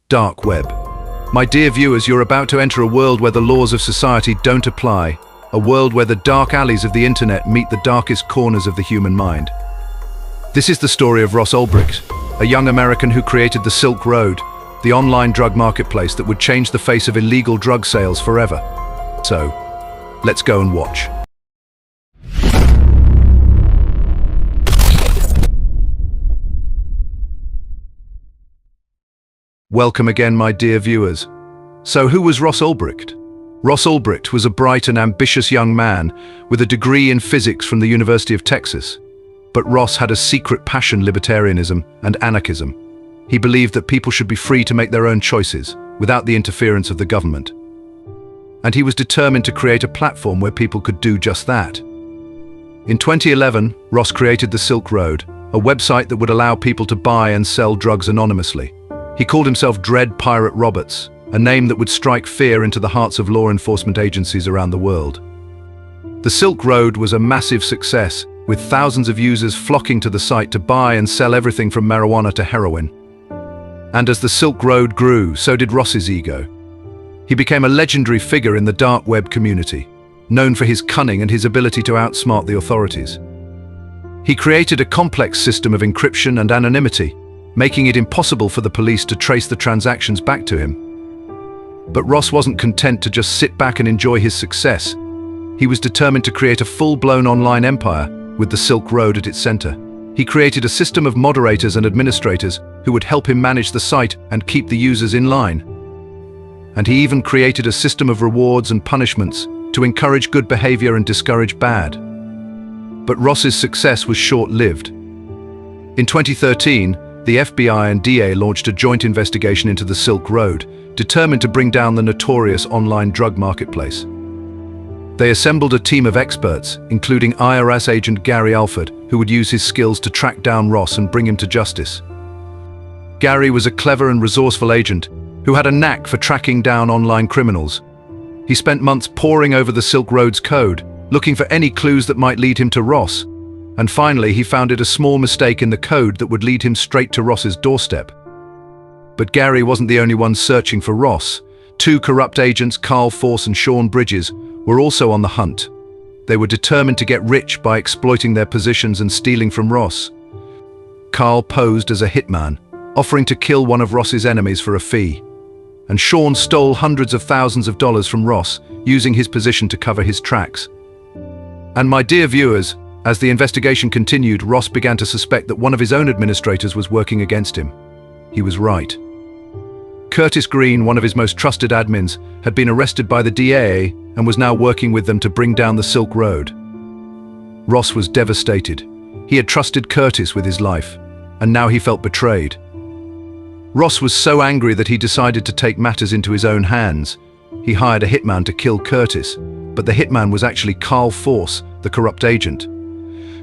Dark web. My dear viewers, you're about to enter a world where the laws of society don't apply, a world where the dark alleys of the internet meet the darkest corners of the human mind. This is the story of Ross Ulbricht, a young American who created the Silk Road, the online drug marketplace that would change the face of illegal drug sales forever. So, let's go and watch. Welcome again, my dear viewers. So who was Ross Ulbricht? Ross Ulbricht was a bright and ambitious young man with a degree in physics from the University of Texas. But Ross had a secret passion: libertarianism and anarchism. He believed that people should be free to make their own choices without the interference of the government. And he was determined to create a platform where people could do just that. In 2011, Ross created the Silk Road, a website that would allow people to buy and sell drugs anonymously. He called himself Dread Pirate Roberts, a name that would strike fear into the hearts of law enforcement agencies around the world. The Silk Road was a massive success, with thousands of users flocking to the site to buy and sell everything from marijuana to heroin. And as the Silk Road grew, so did Ross's ego. He became a legendary figure in the dark web community, known for his cunning and his ability to outsmart the authorities. He created a complex system of encryption and anonymity, making it impossible for the police to trace the transactions back to him. But Ross wasn't content to just sit back and enjoy his success. He was determined to create a full-blown online empire with the Silk Road at its center. He created a system of moderators and administrators who would help him manage the site and keep the users in line. And he even created a system of rewards and punishments to encourage good behavior and discourage bad. But Ross's success was short-lived. In 2013, the FBI and DA launched a joint investigation into the Silk Road, determined to bring down the notorious online drug marketplace. They assembled a team of experts, including IRS agent Gary Alford, who would use his skills to track down Ross and bring him to justice. Gary was a clever and resourceful agent who had a knack for tracking down online criminals. He spent months poring over the Silk Road's code, looking for any clues that might lead him to Ross. And finally, he found a small mistake in the code that would lead him straight to Ross's doorstep. But Gary wasn't the only one searching for Ross. Two corrupt agents, Carl Force and Sean Bridges, were also on the hunt. They were determined to get rich by exploiting their positions and stealing from Ross. Carl posed as a hitman, offering to kill one of Ross's enemies for a fee. And Sean stole hundreds of thousands of dollars from Ross, using his position to cover his tracks. And my dear viewers, as the investigation continued, Ross began to suspect that one of his own administrators was working against him. He was right. Curtis Green, one of his most trusted admins, had been arrested by the DA and was now working with them to bring down the Silk Road. Ross was devastated. He had trusted Curtis with his life, and now he felt betrayed. Ross was so angry that he decided to take matters into his own hands. He hired a hitman to kill Curtis, but the hitman was actually Carl Force, the corrupt agent.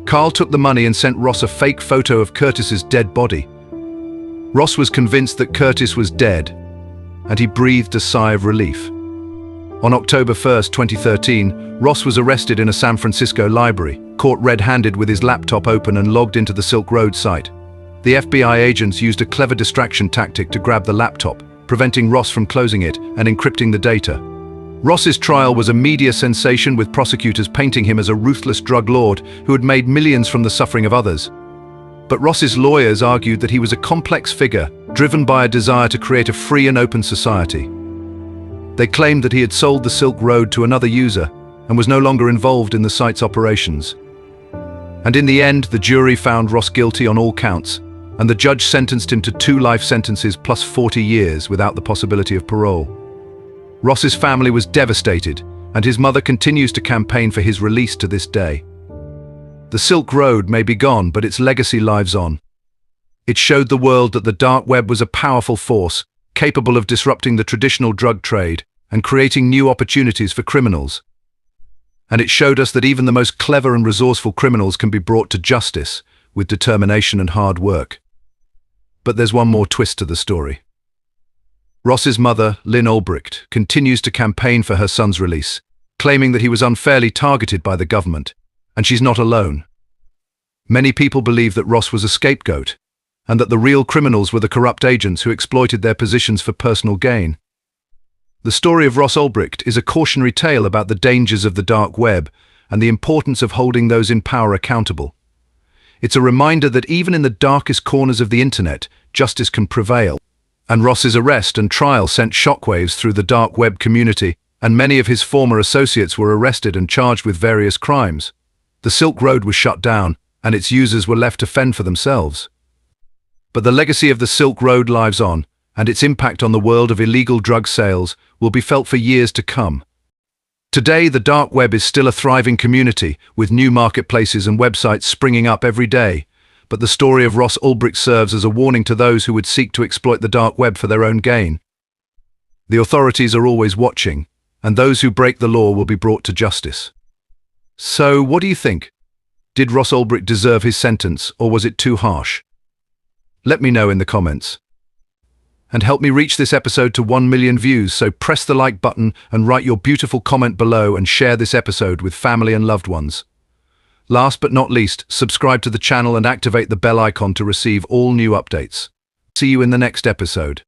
Carl took the money and sent Ross a fake photo of Curtis's dead body. Ross was convinced that Curtis was dead, and he breathed a sigh of relief. On October 1st, 2013, Ross was arrested in a San Francisco library, caught red-handed with his laptop open and logged into the Silk Road site. The FBI agents used a clever distraction tactic to grab the laptop, preventing Ross from closing it and encrypting the data. Ross's trial was a media sensation, with prosecutors painting him as a ruthless drug lord who had made millions from the suffering of others. But Ross's lawyers argued that he was a complex figure, driven by a desire to create a free and open society. They claimed that he had sold the Silk Road to another user and was no longer involved in the site's operations. And in the end, the jury found Ross guilty on all counts, and the judge sentenced him to 2 life sentences plus 40 years without the possibility of parole. Ross's family was devastated, and his mother continues to campaign for his release to this day. The Silk Road may be gone, but its legacy lives on. It showed the world that the dark web was a powerful force, capable of disrupting the traditional drug trade and creating new opportunities for criminals. And it showed us that even the most clever and resourceful criminals can be brought to justice with determination and hard work. But there's one more twist to the story. Ross's mother, Lynn Ulbricht, continues to campaign for her son's release, claiming that he was unfairly targeted by the government, and she's not alone. Many people believe that Ross was a scapegoat, and that the real criminals were the corrupt agents who exploited their positions for personal gain. The story of Ross Ulbricht is a cautionary tale about the dangers of the dark web and the importance of holding those in power accountable. It's a reminder that even in the darkest corners of the internet, justice can prevail. And Ross's arrest and trial sent shockwaves through the dark web community, and many of his former associates were arrested and charged with various crimes. The Silk Road was shut down, and its users were left to fend for themselves. But the legacy of the Silk Road lives on, and its impact on the world of illegal drug sales will be felt for years to come. Today, the dark web is still a thriving community, with new marketplaces and websites springing up every day. But the story of Ross Ulbricht serves as a warning to those who would seek to exploit the dark web for their own gain. The authorities are always watching, and those who break the law will be brought to justice. So, what do you think? Did Ross Ulbricht deserve his sentence, or was it too harsh? Let me know in the comments. And help me reach this episode to 1 million views, so press the like button and write your beautiful comment below and share this episode with family and loved ones. Last but not least, subscribe to the channel and activate the bell icon to receive all new updates. See you in the next episode.